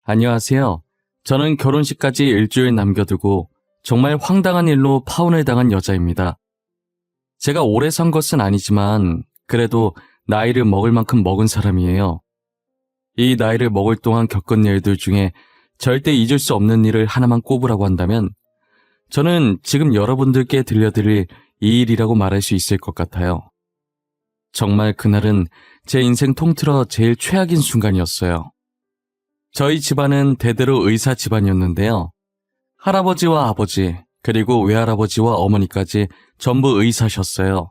안녕하세요. 저는 결혼식까지 일주일 남겨두고 정말 황당한 일로 파혼을 당한 여자입니다. 제가 오래 산 것은 아니지만 그래도 나이를 먹을 만큼 먹은 사람이에요. 이 나이를 먹을 동안 겪은 일들 중에 절대 잊을 수 없는 일을 하나만 꼽으라고 한다면 저는 지금 여러분들께 들려드릴 이 일이라고 말할 수 있을 것 같아요. 정말 그날은 제 인생 통틀어 제일 최악인 순간이었어요. 저희 집안은 대대로 의사 집안이었는데요. 할아버지와 아버지, 그리고 외할아버지와 어머니까지 전부 의사셨어요.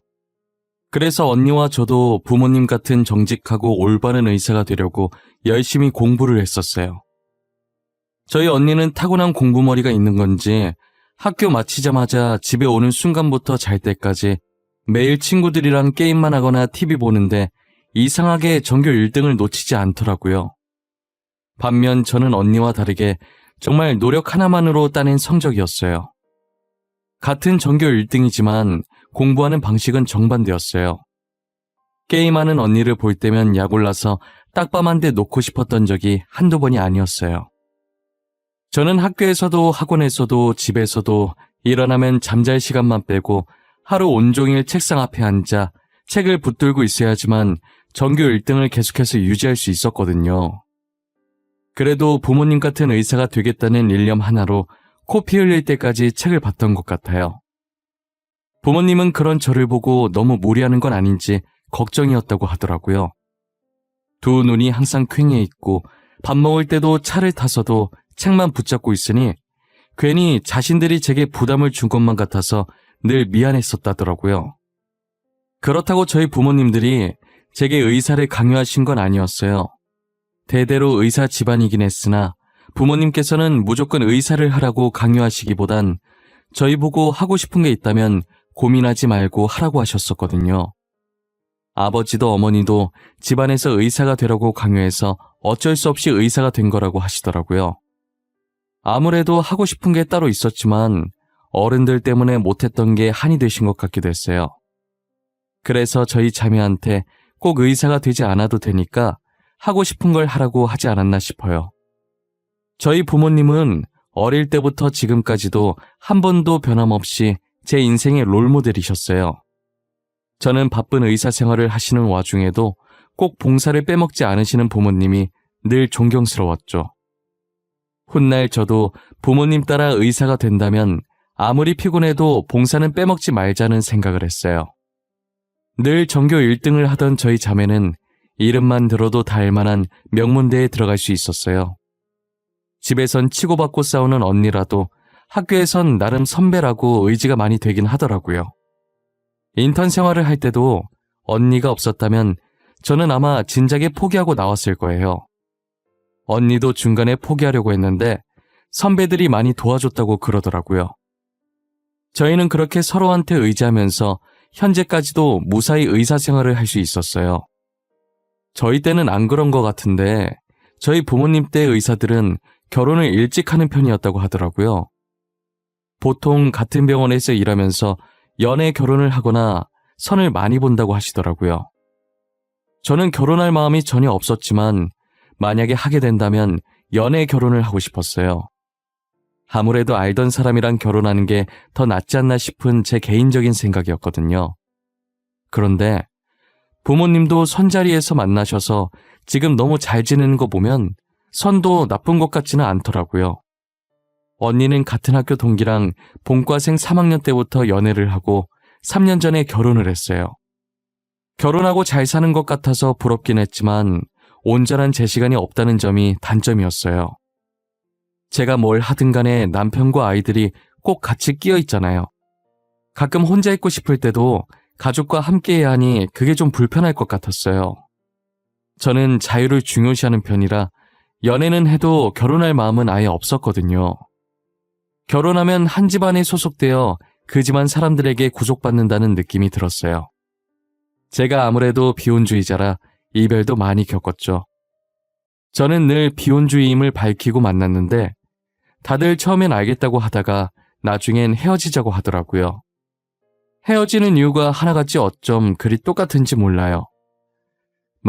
그래서 언니와 저도 부모님 같은 정직하고 올바른 의사가 되려고 열심히 공부를 했었어요. 저희 언니는 타고난 공부머리가 있는 건지 학교 마치자마자 집에 오는 순간부터 잘 때까지 매일 친구들이랑 게임만 하거나 TV 보는데 이상하게 전교 1등을 놓치지 않더라고요. 반면 저는 언니와 다르게 정말 노력 하나만으로 따낸 성적이었어요. 같은 전교 1등이지만 공부하는 방식은 정반대였어요. 게임하는 언니를 볼 때면 약 올라서 딱밤 한 대 놓고 싶었던 적이 한두 번이 아니었어요. 저는 학교에서도 학원에서도 집에서도 일어나면 잠잘 시간만 빼고 하루 온종일 책상 앞에 앉아 책을 붙들고 있어야지만 전교 1등을 계속해서 유지할 수 있었거든요. 그래도 부모님 같은 의사가 되겠다는 일념 하나로 코 피 흘릴 때까지 책을 봤던 것 같아요. 부모님은 그런 저를 보고 너무 무리하는 건 아닌지 걱정이었다고 하더라고요. 두 눈이 항상 퀭해 있고 밥 먹을 때도 차를 타서도 책만 붙잡고 있으니 괜히 자신들이 제게 부담을 준 것만 같아서 늘 미안했었다더라고요. 그렇다고 저희 부모님들이 제게 의사를 강요하신 건 아니었어요. 대대로 의사 집안이긴 했으나 부모님께서는 무조건 의사를 하라고 강요하시기보단 저희 보고 하고 싶은 게 있다면 고민하지 말고 하라고 하셨었거든요. 아버지도 어머니도 집안에서 의사가 되라고 강요해서 어쩔 수 없이 의사가 된 거라고 하시더라고요. 아무래도 하고 싶은 게 따로 있었지만 어른들 때문에 못했던 게 한이 되신 것 같기도 했어요. 그래서 저희 자매한테 꼭 의사가 되지 않아도 되니까 하고 싶은 걸 하라고 하지 않았나 싶어요. 저희 부모님은 어릴 때부터 지금까지도 한 번도 변함없이 제 인생의 롤모델이셨어요. 저는 바쁜 의사 생활을 하시는 와중에도 꼭 봉사를 빼먹지 않으시는 부모님이 늘 존경스러웠죠. 훗날 저도 부모님 따라 의사가 된다면 아무리 피곤해도 봉사는 빼먹지 말자는 생각을 했어요. 늘 전교 1등을 하던 저희 자매는 이름만 들어도 다 알만한 명문대에 들어갈 수 있었어요. 집에선 치고받고 싸우는 언니라도 학교에선 나름 선배라고 의지가 많이 되긴 하더라고요. 인턴 생활을 할 때도 언니가 없었다면 저는 아마 진작에 포기하고 나왔을 거예요. 언니도 중간에 포기하려고 했는데 선배들이 많이 도와줬다고 그러더라고요. 저희는 그렇게 서로한테 의지하면서 현재까지도 무사히 의사 생활을 할 수 있었어요. 저희 때는 안 그런 것 같은데 저희 부모님 때 의사들은 결혼을 일찍 하는 편이었다고 하더라고요. 보통 같은 병원에서 일하면서 연애 결혼을 하거나 선을 많이 본다고 하시더라고요. 저는 결혼할 마음이 전혀 없었지만 만약에 하게 된다면 연애 결혼을 하고 싶었어요. 아무래도 알던 사람이랑 결혼하는 게 더 낫지 않나 싶은 제 개인적인 생각이었거든요. 그런데 부모님도 선자리에서 만나셔서 지금 너무 잘 지내는 거 보면 선도 나쁜 것 같지는 않더라고요. 언니는 같은 학교 동기랑 본과생 3학년 때부터 연애를 하고 3년 전에 결혼을 했어요. 결혼하고 잘 사는 것 같아서 부럽긴 했지만 온전한 제 시간이 없다는 점이 단점이었어요. 제가 뭘 하든 간에 남편과 아이들이 꼭 같이 끼어 있잖아요. 가끔 혼자 있고 싶을 때도 가족과 함께 해야 하니 그게 좀 불편할 것 같았어요. 저는 자유를 중요시하는 편이라 연애는 해도 결혼할 마음은 아예 없었거든요. 결혼하면 한 집안에 소속되어 그 집안 사람들에게 구속받는다는 느낌이 들었어요. 제가 아무래도 비혼주의자라 이별도 많이 겪었죠. 저는 늘 비혼주의임을 밝히고 만났는데 다들 처음엔 알겠다고 하다가 나중엔 헤어지자고 하더라고요. 헤어지는 이유가 하나같이 어쩜 그리 똑같은지 몰라요.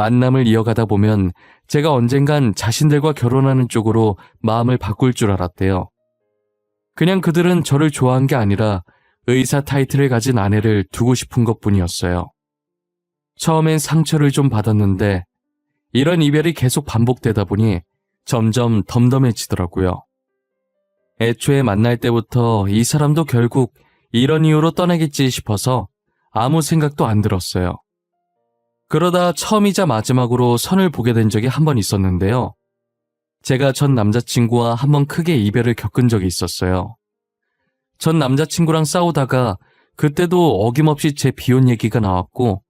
만남을 이어가다 보면 제가 언젠간 자신들과 결혼하는 쪽으로 마음을 바꿀 줄 알았대요. 그냥 그들은 저를 좋아한 게 아니라 의사 타이틀을 가진 아내를 두고 싶은 것뿐이었어요. 처음엔 상처를 좀 받았는데 이런 이별이 계속 반복되다 보니 점점 덤덤해지더라고요. 애초에 만날 때부터 이 사람도 결국 이런 이유로 떠나겠지 싶어서 아무 생각도 안 들었어요. 그러다 처음이자 마지막으로 선을 보게 된 적이 한 번 있었는데요. 제가 전 남자친구와 한 번 크게 이별을 겪은 적이 있었어요. 전 남자친구랑 싸우다가 그때도 어김없이 제 비혼 얘기가 나왔고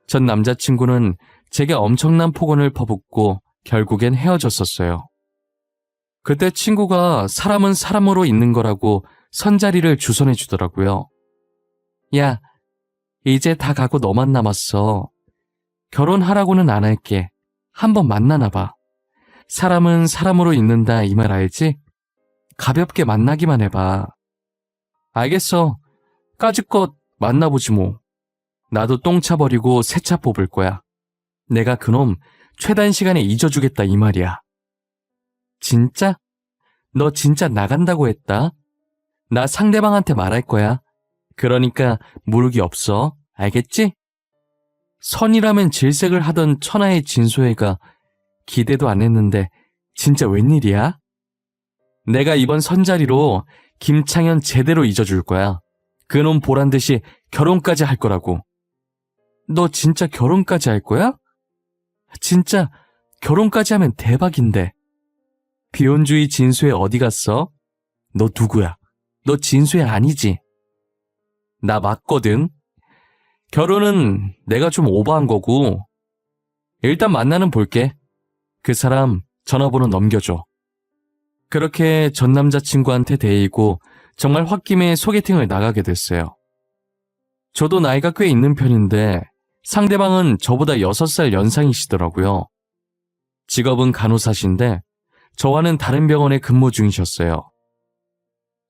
전 남자친구는 제게 엄청난 폭언을 퍼붓고 결국엔 헤어졌었어요. 그때 친구가 사람은 사람으로 있는 거라고 선자리를 주선해 주더라고요. 야, 이제 다 가고 너만 남았어. 결혼하라고는 안 할게. 한번 만나나 봐. 사람은 사람으로 있는다 이 말 알지? 가볍게 만나기만 해봐. 알겠어. 까짓것 만나보지 뭐. 나도 똥차 버리고 새 차 뽑을 거야. 내가 그놈 최단 시간에 잊어주겠다 이 말이야. 진짜? 너 진짜 나간다고 했다? 나 상대방한테 말할 거야. 그러니까 무르기 없어. 알겠지? 선이라면 질색을 하던 천하의 진소애가 기대도 안 했는데 진짜 웬일이야? 내가 이번 선자리로 김창현 제대로 잊어줄 거야. 그놈 보란 듯이 결혼까지 할 거라고. 너 진짜 결혼까지 할 거야? 진짜 결혼까지 하면 대박인데. 비혼주의 진수애 어디 갔어? 너 누구야? 너 진수애 아니지? 나 맞거든. 결혼은 내가 좀 오버한 거고. 일단 만나는 볼게. 그 사람 전화번호 넘겨줘. 그렇게 전 남자친구한테 데이고 정말 홧김에 소개팅을 나가게 됐어요. 저도 나이가 꽤 있는 편인데 상대방은 저보다 6살 연상이시더라고요. 직업은 간호사신데 저와는 다른 병원에 근무 중이셨어요.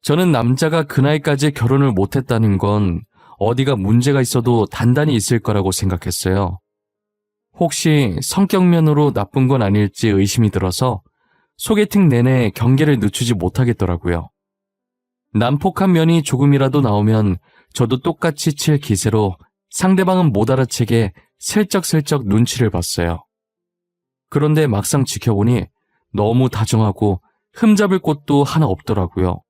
저는 남자가 그 나이까지 결혼을 못했다는 건 어디가 문제가 있어도 단단히 있을 거라고 생각했어요. 혹시 성격면으로 나쁜 건 아닐지 의심이 들어서 소개팅 내내 경계를 늦추지 못하겠더라고요. 난폭한 면이 조금이라도 나오면 저도 똑같이 칠 기세로 상대방은 못 알아채게 슬쩍슬쩍 눈치를 봤어요. 그런데 막상 지켜보니 너무 다정하고 흠잡을 곳도 하나 없더라고요.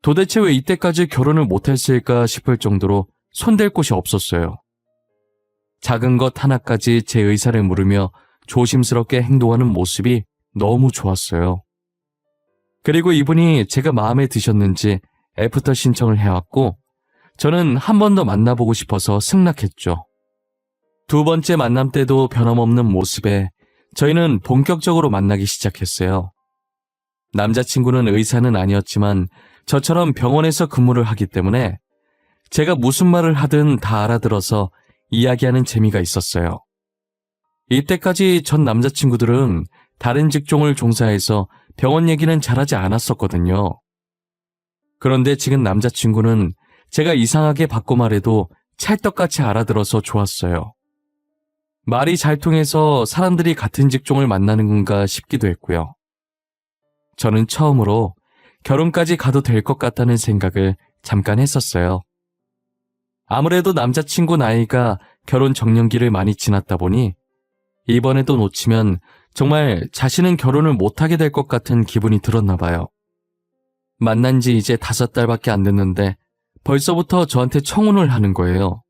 도대체 왜 이때까지 결혼을 못했을까 싶을 정도로 손댈 곳이 없었어요. 작은 것 하나까지 제 의사를 물으며 조심스럽게 행동하는 모습이 너무 좋았어요. 그리고 이분이 제가 마음에 드셨는지 애프터 신청을 해왔고 저는 한 번 더 만나보고 싶어서 승낙했죠. 두 번째 만남 때도 변함없는 모습에 저희는 본격적으로 만나기 시작했어요. 남자친구는 의사는 아니었지만 저처럼 병원에서 근무를 하기 때문에 제가 무슨 말을 하든 다 알아들어서 이야기하는 재미가 있었어요. 이때까지 전 남자친구들은 다른 직종을 종사해서 병원 얘기는 잘하지 않았었거든요. 그런데 지금 남자친구는 제가 이상하게 바꿔 말해도 찰떡같이 알아들어서 좋았어요. 말이 잘 통해서 사람들이 같은 직종을 만나는 건가 싶기도 했고요. 저는 처음으로 결혼까지 가도 될 것 같다는 생각을 잠깐 했었어요. 아무래도 남자친구 나이가 결혼 정년기를 많이 지났다 보니 이번에도 놓치면 정말 자신은 결혼을 못하게 될 것 같은 기분이 들었나 봐요. 만난 지 이제 5달밖에 안 됐는데 벌써부터 저한테 청혼을 하는 거예요.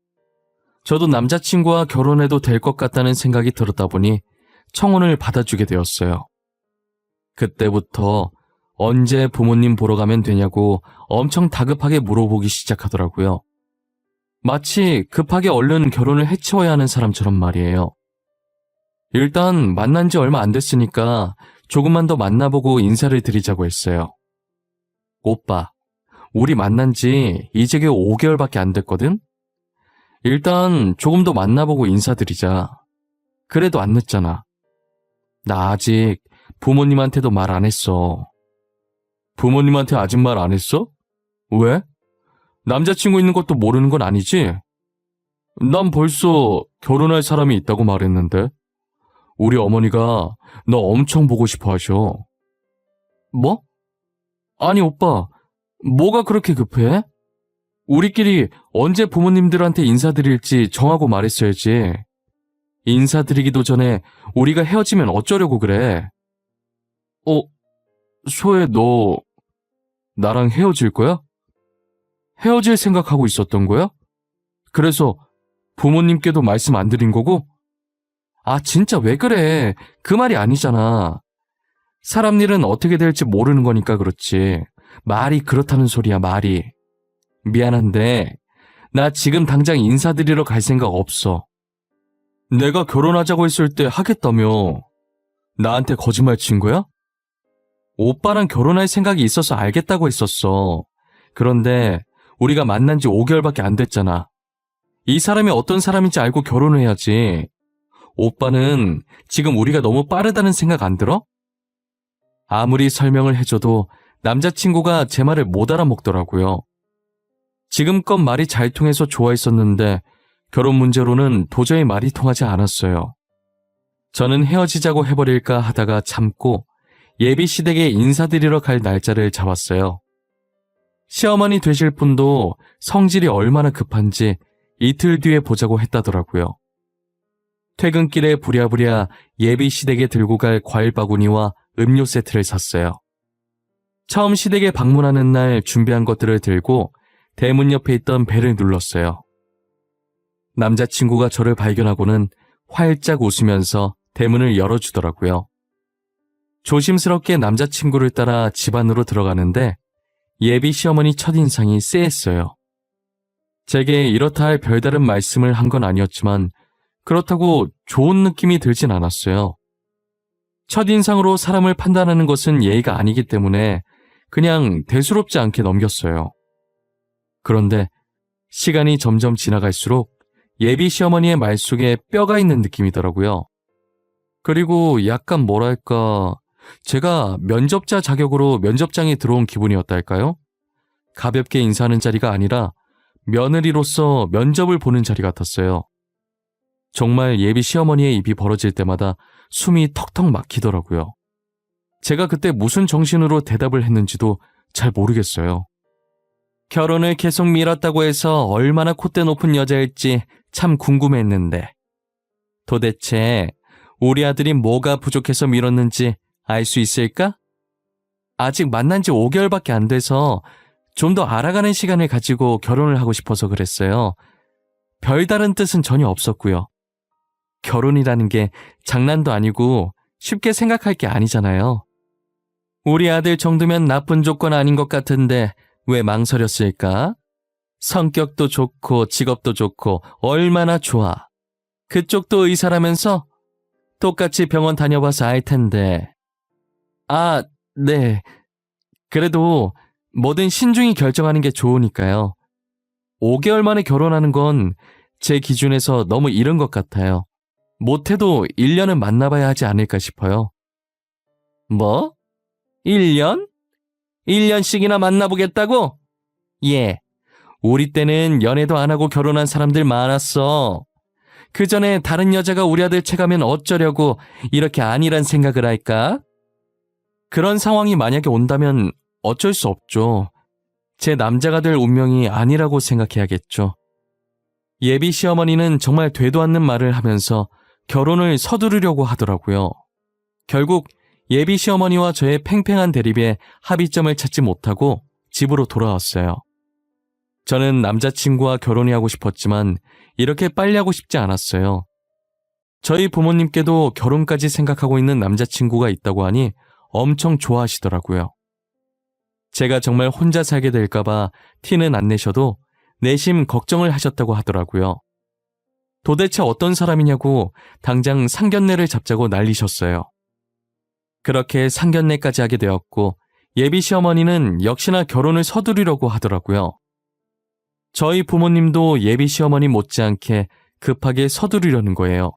저도 남자친구와 결혼해도 될 것 같다는 생각이 들었다 보니 청혼을 받아주게 되었어요. 그때부터 언제 부모님 보러 가면 되냐고 엄청 다급하게 물어보기 시작하더라고요. 마치 급하게 얼른 결혼을 해치워야 하는 사람처럼 말이에요. 일단 만난 지 얼마 안 됐으니까 조금만 더 만나보고 인사를 드리자고 했어요. 오빠, 우리 만난 지 이제 겨우 5개월밖에 안 됐거든? 일단 조금 더 만나보고 인사드리자. 그래도 안 늦잖아. 나 아직 부모님한테도 말 안 했어. 부모님한테 아직 말 안 했어? 왜? 남자친구 있는 것도 모르는 건 아니지? 난 벌써 결혼할 사람이 있다고 말했는데. 우리 어머니가 너 엄청 보고 싶어 하셔. 뭐? 아니, 오빠, 뭐가 그렇게 급해? 우리끼리 언제 부모님들한테 인사드릴지 정하고 말했어야지. 인사드리기도 전에 우리가 헤어지면 어쩌려고 그래? 소혜, 너 나랑 헤어질 거야? 헤어질 생각하고 있었던 거야? 그래서 부모님께도 말씀 안 드린 거고? 아, 진짜 왜 그래? 그 말이 아니잖아. 사람 일은 어떻게 될지 모르는 거니까 그렇지. 말이 그렇다는 소리야, 말이. 미안한데, 나 지금 당장 인사드리러 갈 생각 없어. 내가 결혼하자고 했을 때 하겠다며. 나한테 거짓말 친 거야? 오빠랑 결혼할 생각이 있어서 알겠다고 했었어. 그런데 우리가 만난 지 5개월밖에 안 됐잖아. 이 사람이 어떤 사람인지 알고 결혼을 해야지. 오빠는 지금 우리가 너무 빠르다는 생각 안 들어? 아무리 설명을 해줘도 남자친구가 제 말을 못 알아먹더라고요. 지금껏 말이 잘 통해서 좋아했었는데 결혼 문제로는 도저히 말이 통하지 않았어요. 저는 헤어지자고 해버릴까 하다가 참고 예비 시댁에 인사드리러 갈 날짜를 잡았어요. 시어머니 되실 분도 성질이 얼마나 급한지 이틀 뒤에 보자고 했다더라고요. 퇴근길에 부랴부랴 예비 시댁에 들고 갈 과일 바구니와 음료 세트를 샀어요. 처음 시댁에 방문하는 날 준비한 것들을 들고 대문 옆에 있던 벨을 눌렀어요. 남자친구가 저를 발견하고는 활짝 웃으면서 대문을 열어주더라고요. 조심스럽게 남자친구를 따라 집 안으로 들어가는데 예비 시어머니 첫인상이 쎄했어요. 제게 이렇다 할 별다른 말씀을 한 건 아니었지만 그렇다고 좋은 느낌이 들진 않았어요. 첫인상으로 사람을 판단하는 것은 예의가 아니기 때문에 그냥 대수롭지 않게 넘겼어요. 그런데 시간이 점점 지나갈수록 예비 시어머니의 말 속에 뼈가 있는 느낌이더라고요. 그리고 약간 뭐랄까, 제가 면접자 자격으로 면접장에 들어온 기분이었달까요? 가볍게 인사하는 자리가 아니라 며느리로서 면접을 보는 자리 같았어요. 정말 예비 시어머니의 입이 벌어질 때마다 숨이 턱턱 막히더라고요. 제가 그때 무슨 정신으로 대답을 했는지도 잘 모르겠어요. 결혼을 계속 미뤘다고 해서 얼마나 콧대 높은 여자일지 참 궁금했는데 도대체 우리 아들이 뭐가 부족해서 미뤘는지 알 수 있을까? 아직 만난 지 5개월밖에 안 돼서 좀 더 알아가는 시간을 가지고 결혼을 하고 싶어서 그랬어요. 별다른 뜻은 전혀 없었고요. 결혼이라는 게 장난도 아니고 쉽게 생각할 게 아니잖아요. 우리 아들 정도면 나쁜 조건 아닌 것 같은데 왜 망설였을까? 성격도 좋고 직업도 좋고 얼마나 좋아. 그쪽도 의사라면서? 똑같이 병원 다녀봐서 알 텐데. 아, 네. 그래도 뭐든 신중히 결정하는 게 좋으니까요. 5개월 만에 결혼하는 건 제 기준에서 너무 이른 것 같아요. 못해도 1년은 만나봐야 하지 않을까 싶어요. 뭐? 1년? 1년씩이나 만나보겠다고? 예. 우리 때는 연애도 안 하고 결혼한 사람들 많았어. 그 전에 다른 여자가 우리 아들 채가면 어쩌려고 이렇게 안일한 생각을 할까? 그런 상황이 만약에 온다면 어쩔 수 없죠. 제 남자가 될 운명이 아니라고 생각해야겠죠. 예비 시어머니는 정말 되도 않는 말을 하면서 결혼을 서두르려고 하더라고요. 결국 예비 시어머니와 저의 팽팽한 대립에 합의점을 찾지 못하고 집으로 돌아왔어요. 저는 남자친구와 결혼이 하고 싶었지만 이렇게 빨리 하고 싶지 않았어요. 저희 부모님께도 결혼까지 생각하고 있는 남자친구가 있다고 하니 엄청 좋아하시더라고요. 제가 정말 혼자 살게 될까봐 티는 안 내셔도 내심 걱정을 하셨다고 하더라고요. 도대체 어떤 사람이냐고 당장 상견례를 잡자고 난리셨어요. 그렇게 상견례까지 하게 되었고 예비 시어머니는 역시나 결혼을 서두르려고 하더라고요. 저희 부모님도 예비 시어머니 못지않게 급하게 서두르려는 거예요.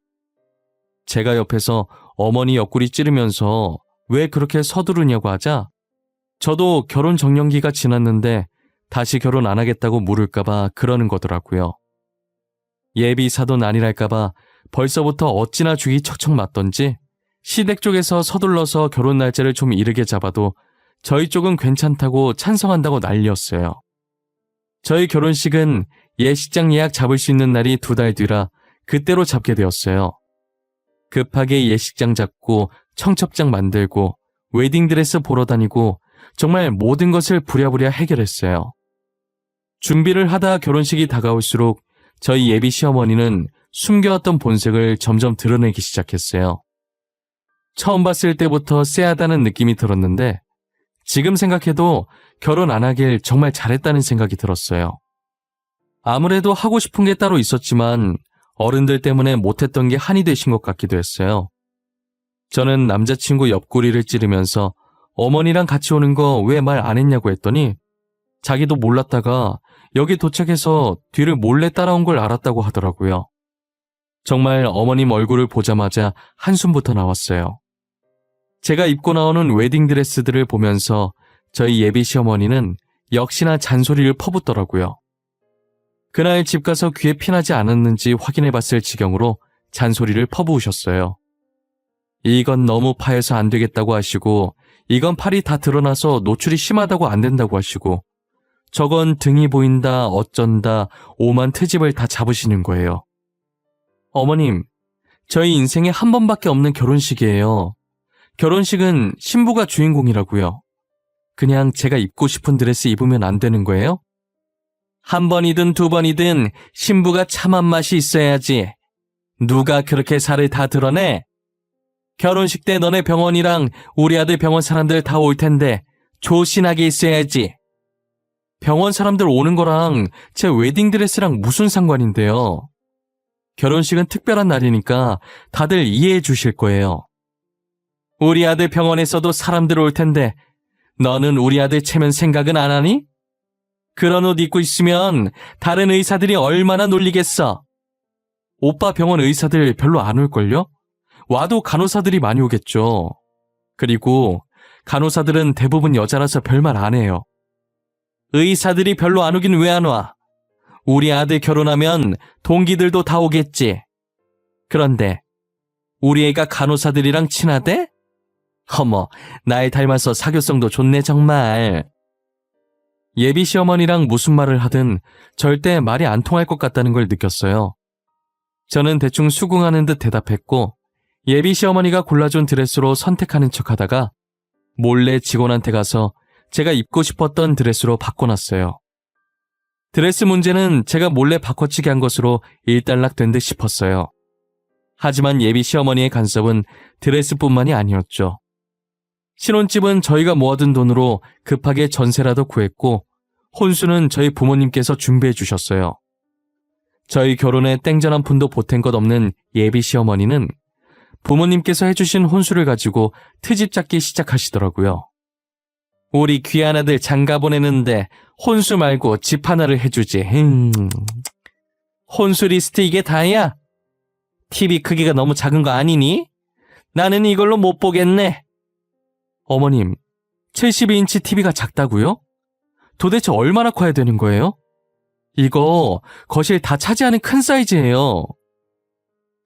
제가 옆에서 어머니 옆구리 찌르면서 왜 그렇게 서두르냐고 하자 저도 결혼 정년기가 지났는데 다시 결혼 안 하겠다고 물을까봐 그러는 거더라고요. 예비 사돈 아니랄까봐 벌써부터 어찌나 죽이 척척 맞던지 시댁 쪽에서 서둘러서 결혼 날짜를 좀 이르게 잡아도 저희 쪽은 괜찮다고 찬성한다고 난리였어요. 저희 결혼식은 예식장 예약 잡을 수 있는 날이 2달 뒤라 그때로 잡게 되었어요. 급하게 예식장 잡고 청첩장 만들고 웨딩드레스 보러 다니고 정말 모든 것을 부랴부랴 해결했어요. 준비를 하다 결혼식이 다가올수록 저희 예비 시어머니는 숨겨왔던 본색을 점점 드러내기 시작했어요. 처음 봤을 때부터 쎄하다는 느낌이 들었는데 지금 생각해도 결혼 안 하길 정말 잘했다는 생각이 들었어요. 아무래도 하고 싶은 게 따로 있었지만 어른들 때문에 못했던 게 한이 되신 것 같기도 했어요. 저는 남자친구 옆구리를 찌르면서 어머니랑 같이 오는 거 왜 말 안 했냐고 했더니 자기도 몰랐다가 여기 도착해서 뒤를 몰래 따라온 걸 알았다고 하더라고요. 정말 어머님 얼굴을 보자마자 한숨부터 나왔어요. 제가 입고 나오는 웨딩드레스들을 보면서 저희 예비 시어머니는 역시나 잔소리를 퍼붓더라고요. 그날 집 가서 귀에 피나지 않았는지 확인해봤을 지경으로 잔소리를 퍼부으셨어요. 이건 너무 파여서 안 되겠다고 하시고 이건 팔이 다 드러나서 노출이 심하다고 안 된다고 하시고 저건 등이 보인다 어쩐다 오만 트집을 다 잡으시는 거예요. 어머님, 저희 인생에 한 번밖에 없는 결혼식이에요. 결혼식은 신부가 주인공이라고요. 그냥 제가 입고 싶은 드레스 입으면 안 되는 거예요? 한 번이든 2번이든 신부가 참한 맛이 있어야지. 누가 그렇게 살을 다 드러내? 결혼식 때 너네 병원이랑 우리 아들 병원 사람들 다 올 텐데 조신하게 있어야지. 병원 사람들 오는 거랑 제 웨딩드레스랑 무슨 상관인데요? 결혼식은 특별한 날이니까 다들 이해해 주실 거예요. 우리 아들 병원에서도 사람들 올 텐데 너는 우리 아들 체면 생각은 안 하니? 그런 옷 입고 있으면 다른 의사들이 얼마나 놀리겠어. 오빠 병원 의사들 별로 안 올걸요? 와도 간호사들이 많이 오겠죠. 그리고 간호사들은 대부분 여자라서 별말 안 해요. 의사들이 별로 안 오긴 왜 안 와? 우리 아들 결혼하면 동기들도 다 오겠지. 그런데 우리 애가 간호사들이랑 친하대? 어머, 날 닮아서 사교성도 좋네 정말. 예비 시어머니랑 무슨 말을 하든 절대 말이 안 통할 것 같다는 걸 느꼈어요. 저는 대충 수긍하는 듯 대답했고 예비 시어머니가 골라준 드레스로 선택하는 척하다가 몰래 직원한테 가서 제가 입고 싶었던 드레스로 바꿔놨어요. 드레스 문제는 제가 몰래 바꿔치기 한 것으로 일단락된 듯 싶었어요. 하지만 예비 시어머니의 간섭은 드레스뿐만이 아니었죠. 신혼집은 저희가 모아둔 돈으로 급하게 전세라도 구했고 혼수는 저희 부모님께서 준비해 주셨어요. 저희 결혼에 땡전 한 푼도 보탠 것 없는 예비 시어머니는 부모님께서 해주신 혼수를 가지고 트집 잡기 시작하시더라고요. 우리 귀한 아들 장가 보내는데 혼수 말고 집 하나를 해주지. 혼수 리스트 이게 다야? TV 크기가 너무 작은 거 아니니? 나는 이걸로 못 보겠네. 어머님, 72인치 TV가 작다고요? 도대체 얼마나 커야 되는 거예요? 이거 거실 다 차지하는 큰 사이즈예요.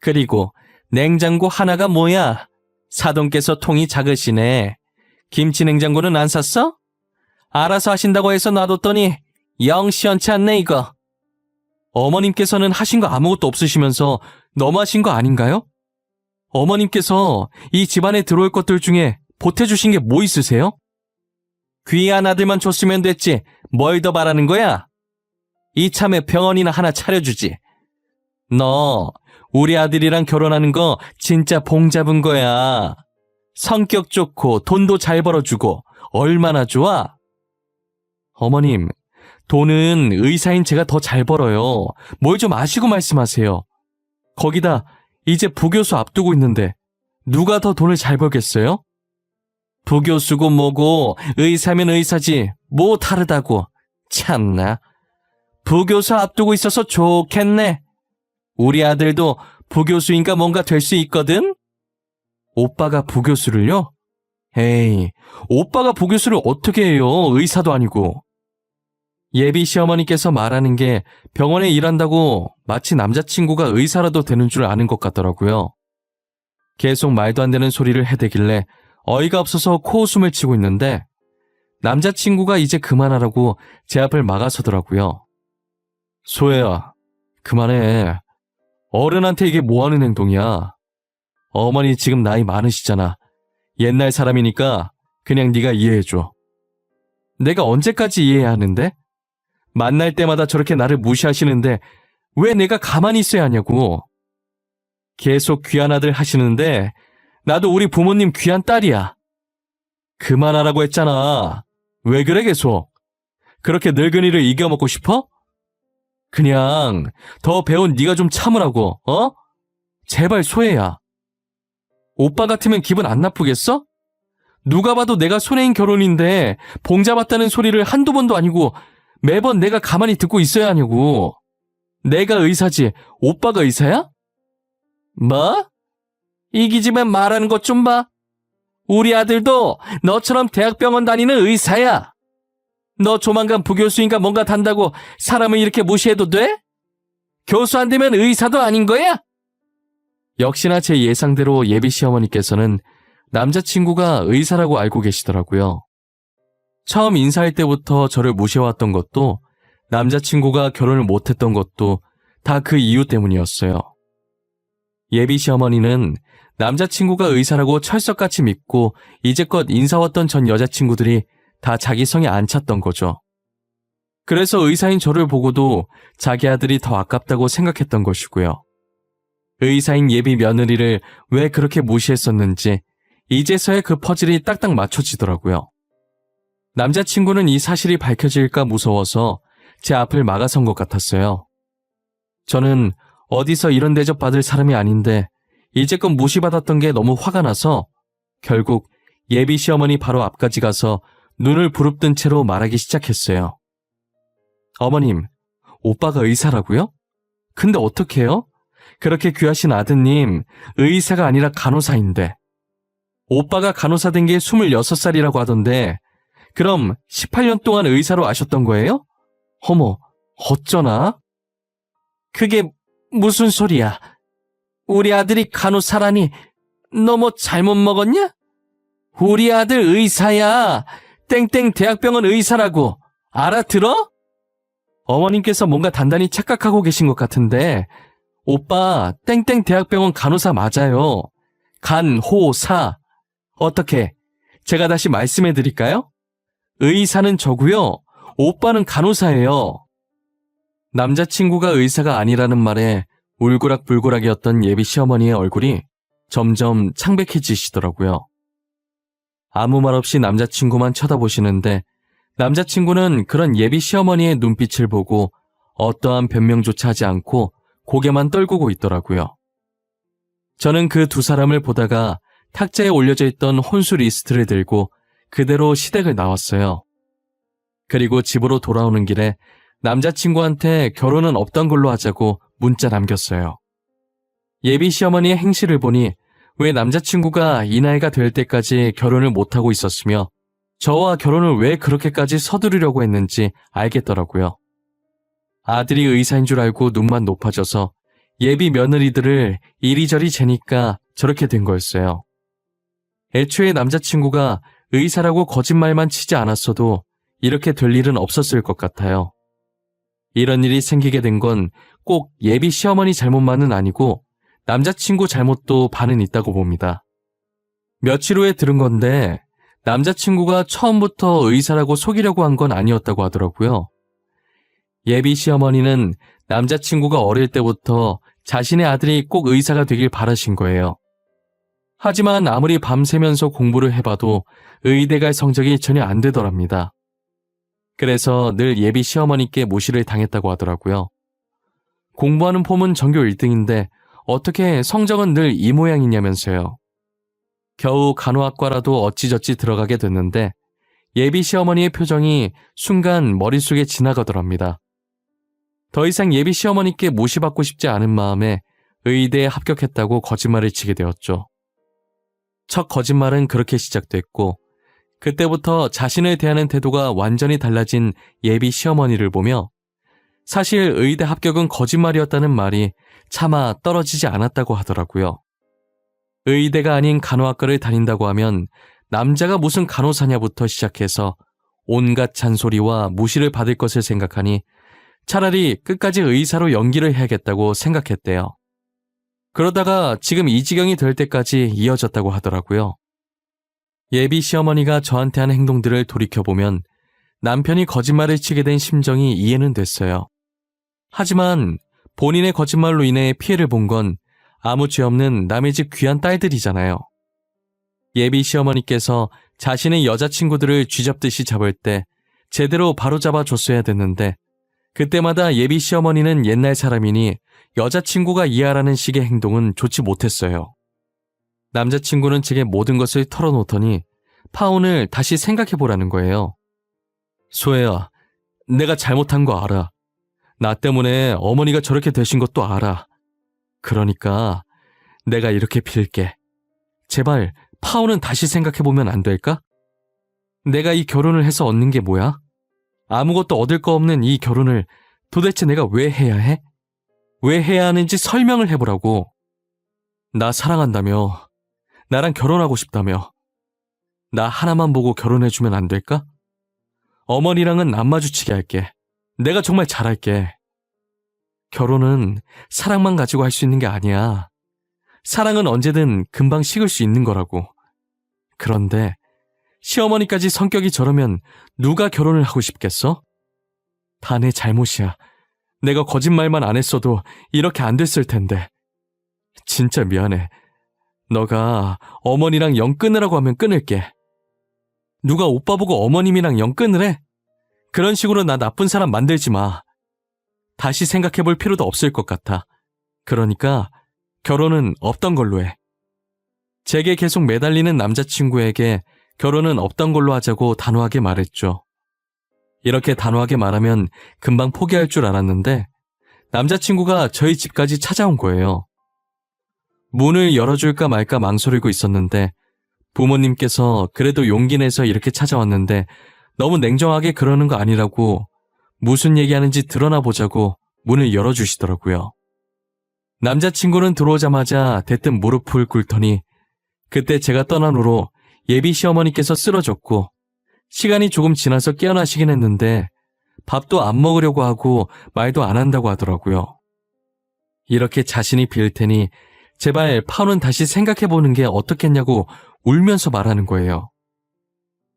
그리고 냉장고 하나가 뭐야? 사돈께서 통이 작으시네. 김치 냉장고는 안 샀어? 알아서 하신다고 해서 놔뒀더니 영 시원치 않네 이거. 어머님께서는 하신 거 아무것도 없으시면서 너무하신 거 아닌가요? 어머님께서 이 집안에 들어올 것들 중에 보태주신 게 뭐 있으세요? 귀한 아들만 줬으면 됐지 뭘 더 바라는 거야? 이참에 병원이나 하나 차려주지. 너 우리 아들이랑 결혼하는 거 진짜 봉 잡은 거야. 성격 좋고 돈도 잘 벌어주고 얼마나 좋아? 어머님, 돈은 의사인 제가 더 잘 벌어요. 뭘 좀 아시고 말씀하세요. 거기다 이제 부교수 앞두고 있는데 누가 더 돈을 잘 벌겠어요? 부교수고 뭐고 의사면 의사지 뭐 다르다고. 참나. 부교수 앞두고 있어서 좋겠네. 우리 아들도 부교수인가 뭔가 될 수 있거든? 오빠가 부교수를요? 에이, 오빠가 부교수를 어떻게 해요? 의사도 아니고. 예비 시어머니께서 말하는 게 병원에 일한다고 마치 남자친구가 의사라도 되는 줄 아는 것 같더라고요. 계속 말도 안 되는 소리를 해대길래 어이가 없어서 코웃음을 치고 있는데 남자친구가 이제 그만하라고 제 앞을 막아서더라고요. 소혜야, 그만해. 어른한테 이게 뭐하는 행동이야. 어머니 지금 나이 많으시잖아. 옛날 사람이니까 그냥 네가 이해해줘. 내가 언제까지 이해해야 하는데? 만날 때마다 저렇게 나를 무시하시는데 왜 내가 가만히 있어야 하냐고. 계속 귀한 아들 하시는데 나도 우리 부모님 귀한 딸이야. 그만하라고 했잖아. 왜 그래 계속? 그렇게 늙은이를 이겨먹고 싶어? 그냥 더 배운 네가 좀 참으라고, 어? 제발 소혜야. 오빠 같으면 기분 안 나쁘겠어? 누가 봐도 내가 손해인 결혼인데 봉잡았다는 소리를 한두 번도 아니고 매번 내가 가만히 듣고 있어야 하냐고. 내가 의사지 오빠가 의사야? 뭐? 이기지만 말하는 것 좀 봐. 우리 아들도 너처럼 대학병원 다니는 의사야. 너 조만간 부교수인가 뭔가 단다고 사람을 이렇게 무시해도 돼? 교수 안 되면 의사도 아닌 거야? 역시나 제 예상대로 예비 시어머니께서는 남자친구가 의사라고 알고 계시더라고요. 처음 인사할 때부터 저를 무시해왔던 것도 남자친구가 결혼을 못했던 것도 다 그 이유 때문이었어요. 예비 시어머니는 남자친구가 의사라고 철석같이 믿고 이제껏 인사왔던 전 여자친구들이 다 자기 성에 안 찼던 거죠. 그래서 의사인 저를 보고도 자기 아들이 더 아깝다고 생각했던 것이고요. 의사인 예비 며느리를 왜 그렇게 무시했었는지 이제서야 그 퍼즐이 딱딱 맞춰지더라고요. 남자친구는 이 사실이 밝혀질까 무서워서 제 앞을 막아선 것 같았어요. 저는 어디서 이런 대접 받을 사람이 아닌데 이제껏 무시받았던 게 너무 화가 나서 결국 예비 시어머니 바로 앞까지 가서 눈을 부릅뜬 채로 말하기 시작했어요. 어머님, 오빠가 의사라고요? 근데 어떡해요? 그렇게 귀하신 아드님, 의사가 아니라 간호사인데. 오빠가 간호사 된 게 26살이라고 하던데 그럼 18년 동안 의사로 아셨던 거예요? 어머, 어쩌나? 그게 무슨 소리야? 우리 아들이 간호사라니 너 뭐 잘못 먹었냐? 우리 아들 의사야. 땡땡 대학병원 의사라고. 알아들어? 어머님께서 뭔가 단단히 착각하고 계신 것 같은데 오빠 땡땡 대학병원 간호사 맞아요. 간호사. 어떻게? 제가 다시 말씀해 드릴까요? 의사는 저고요. 오빠는 간호사예요. 남자친구가 의사가 아니라는 말에 울고락불고락이었던 예비 시어머니의 얼굴이 점점 창백해지시더라고요. 아무 말 없이 남자친구만 쳐다보시는데 남자친구는 그런 예비 시어머니의 눈빛을 보고 어떠한 변명조차 하지 않고 고개만 떨구고 있더라고요. 저는 그 두 사람을 보다가 탁자에 올려져 있던 혼수 리스트를 들고 그대로 시댁을 나왔어요. 그리고 집으로 돌아오는 길에 남자친구한테 결혼은 없던 걸로 하자고 문자 남겼어요. 예비 시어머니의 행실을 보니 왜 남자친구가 이 나이가 될 때까지 결혼을 못하고 있었으며 저와 결혼을 왜 그렇게까지 서두르려고 했는지 알겠더라고요. 아들이 의사인 줄 알고 눈만 높아져서 예비 며느리들을 이리저리 재니까 저렇게 된 거였어요. 애초에 남자친구가 의사라고 거짓말만 치지 않았어도 이렇게 될 일은 없었을 것 같아요. 이런 일이 생기게 된 건 꼭 예비 시어머니 잘못만은 아니고 남자친구 잘못도 반은 있다고 봅니다. 며칠 후에 들은 건데 남자친구가 처음부터 의사라고 속이려고 한 건 아니었다고 하더라고요. 예비 시어머니는 남자친구가 어릴 때부터 자신의 아들이 꼭 의사가 되길 바라신 거예요. 하지만 아무리 밤새면서 공부를 해봐도 의대 갈 성적이 전혀 안 되더랍니다. 그래서 늘 예비 시어머니께 무시를 당했다고 하더라고요. 공부하는 폼은 전교 1등인데 어떻게 성적은 늘 이 모양이냐면서요. 겨우 간호학과라도 어찌저찌 들어가게 됐는데 예비 시어머니의 표정이 순간 머릿속에 지나가더랍니다. 더 이상 예비 시어머니께 무시받고 싶지 않은 마음에 의대에 합격했다고 거짓말을 치게 되었죠. 첫 거짓말은 그렇게 시작됐고 그때부터 자신을 대하는 태도가 완전히 달라진 예비 시어머니를 보며 사실 의대 합격은 거짓말이었다는 말이 차마 떨어지지 않았다고 하더라고요. 의대가 아닌 간호학과를 다닌다고 하면 남자가 무슨 간호사냐부터 시작해서 온갖 잔소리와 무시를 받을 것을 생각하니 차라리 끝까지 의사로 연기를 해야겠다고 생각했대요. 그러다가 지금 이 지경이 될 때까지 이어졌다고 하더라고요. 예비 시어머니가 저한테 한 행동들을 돌이켜보면 남편이 거짓말을 치게 된 심정이 이해는 됐어요. 하지만 본인의 거짓말로 인해 피해를 본 건 아무 죄 없는 남의 집 귀한 딸들이잖아요. 예비 시어머니께서 자신의 여자친구들을 쥐잡듯이 잡을 때 제대로 바로잡아 줬어야 됐는데 그때마다 예비 시어머니는 옛날 사람이니 여자친구가 이해하라는 식의 행동은 좋지 못했어요. 남자친구는 제게 모든 것을 털어놓더니 파혼을 다시 생각해보라는 거예요. 소혜야, 내가 잘못한 거 알아. 나 때문에 어머니가 저렇게 되신 것도 알아. 그러니까 내가 이렇게 빌게. 제발 파혼은 다시 생각해보면 안 될까? 내가 이 결혼을 해서 얻는 게 뭐야? 아무것도 얻을 거 없는 이 결혼을 도대체 내가 왜 해야 해? 왜 해야 하는지 설명을 해보라고. 나 사랑한다며. 나랑 결혼하고 싶다며. 나 하나만 보고 결혼해주면 안 될까? 어머니랑은 안 마주치게 할게. 내가 정말 잘할게. 결혼은 사랑만 가지고 할 수 있는 게 아니야. 사랑은 언제든 금방 식을 수 있는 거라고. 그런데 시어머니까지 성격이 저러면 누가 결혼을 하고 싶겠어? 다 내 잘못이야. 내가 거짓말만 안 했어도 이렇게 안 됐을 텐데. 진짜 미안해. 너가 어머니랑 영 끊으라고 하면 끊을게. 누가 오빠 보고 어머님이랑 영 끊으래? 그런 식으로 나 나쁜 사람 만들지 마. 다시 생각해볼 필요도 없을 것 같아. 그러니까 결혼은 없던 걸로 해. 제게 계속 매달리는 남자친구에게 결혼은 없던 걸로 하자고 단호하게 말했죠. 이렇게 단호하게 말하면 금방 포기할 줄 알았는데 남자친구가 저희 집까지 찾아온 거예요. 문을 열어줄까 말까 망설이고 있었는데 부모님께서 그래도 용기 내서 이렇게 찾아왔는데 너무 냉정하게 그러는 거 아니라고 무슨 얘기하는지 드러나 보자고 문을 열어주시더라고요. 남자친구는 들어오자마자 대뜸 무릎을 꿇더니 그때 제가 떠난 후로 예비 시어머니께서 쓰러졌고 시간이 조금 지나서 깨어나시긴 했는데 밥도 안 먹으려고 하고 말도 안 한다고 하더라고요. 이렇게 자신이 빌 테니 제발 파혼은 다시 생각해보는 게 어떻겠냐고 울면서 말하는 거예요.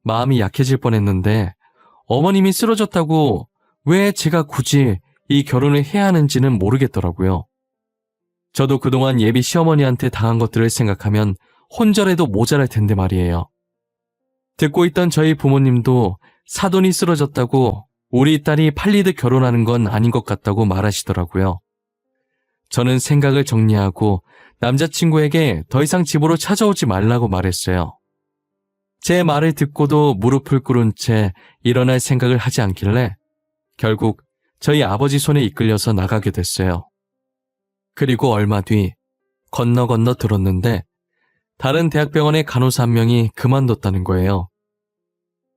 마음이 약해질 뻔했는데 어머님이 쓰러졌다고 왜 제가 굳이 이 결혼을 해야 하는지는 모르겠더라고요. 저도 그동안 예비 시어머니한테 당한 것들을 생각하면 혼절해도 모자랄 텐데 말이에요. 듣고 있던 저희 부모님도 사돈이 쓰러졌다고 우리 딸이 팔리듯 결혼하는 건 아닌 것 같다고 말하시더라고요. 저는 생각을 정리하고 남자친구에게 더 이상 집으로 찾아오지 말라고 말했어요. 제 말을 듣고도 무릎을 꿇은 채 일어날 생각을 하지 않길래 결국 저희 아버지 손에 이끌려서 나가게 됐어요. 그리고 얼마 뒤 건너 들었는데 다른 대학병원의 간호사 한 명이 그만뒀다는 거예요.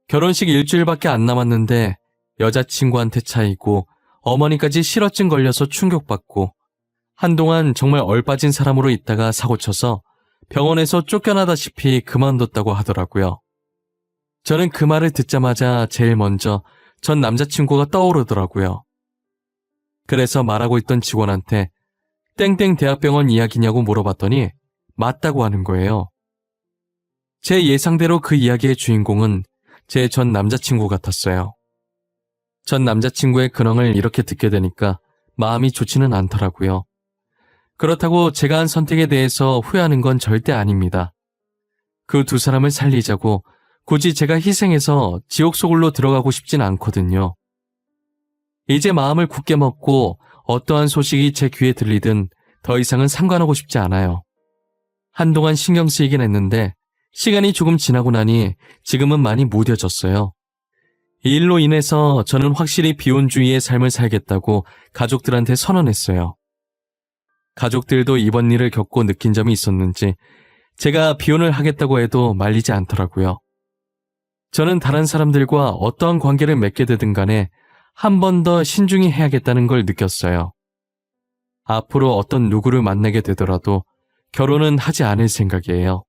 결혼식 일주일밖에 안 남았는데 여자친구한테 차이고 어머니까지 실어증 걸려서 충격받고 한동안 정말 얼빠진 사람으로 있다가 사고쳐서 병원에서 쫓겨나다시피 그만뒀다고 하더라고요. 저는 그 말을 듣자마자 제일 먼저 전 남자친구가 떠오르더라고요. 그래서 말하고 있던 직원한테 땡땡 대학병원 이야기냐고 물어봤더니 맞다고 하는 거예요. 제 예상대로 그 이야기의 주인공은 제 전 남자친구 같았어요. 전 남자친구의 근황을 이렇게 듣게 되니까 마음이 좋지는 않더라고요. 그렇다고 제가 한 선택에 대해서 후회하는 건 절대 아닙니다. 그 두 사람을 살리자고 굳이 제가 희생해서 지옥 속으로 들어가고 싶진 않거든요. 이제 마음을 굳게 먹고 어떠한 소식이 제 귀에 들리든 더 이상은 상관하고 싶지 않아요. 한동안 신경 쓰이긴 했는데 시간이 조금 지나고 나니 지금은 많이 무뎌졌어요. 이 일로 인해서 저는 확실히 비혼주의의 삶을 살겠다고 가족들한테 선언했어요. 가족들도 이번 일을 겪고 느낀 점이 있었는지 제가 비혼을 하겠다고 해도 말리지 않더라고요. 저는 다른 사람들과 어떠한 관계를 맺게 되든 간에 한 번 더 신중히 해야겠다는 걸 느꼈어요. 앞으로 어떤 누구를 만나게 되더라도 결혼은 하지 않을 생각이에요.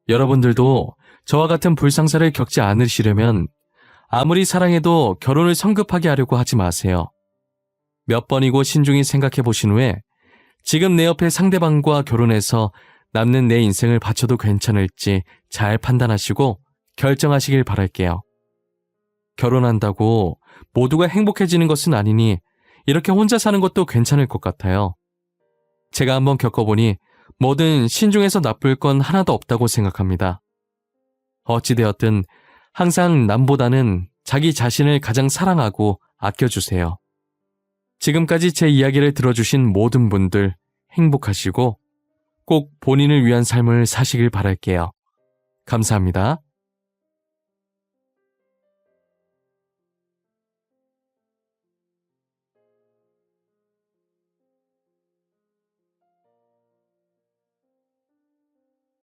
여러분들도 저와 같은 불상사를 겪지 않으시려면 아무리 사랑해도 결혼을 성급하게 하려고 하지 마세요. 몇 번이고 신중히 생각해 보신 후에 지금 내 옆에 상대방과 결혼해서 남는 내 인생을 바쳐도 괜찮을지 잘 판단하시고 결정하시길 바랄게요. 결혼한다고 모두가 행복해지는 것은 아니니 이렇게 혼자 사는 것도 괜찮을 것 같아요. 제가 한번 겪어보니 뭐든 신중해서 나쁠 건 하나도 없다고 생각합니다. 어찌되었든 항상 남보다는 자기 자신을 가장 사랑하고 아껴주세요. 지금까지 제 이야기를 들어주신 모든 분들 행복하시고 꼭 본인을 위한 삶을 사시길 바랄게요. 감사합니다.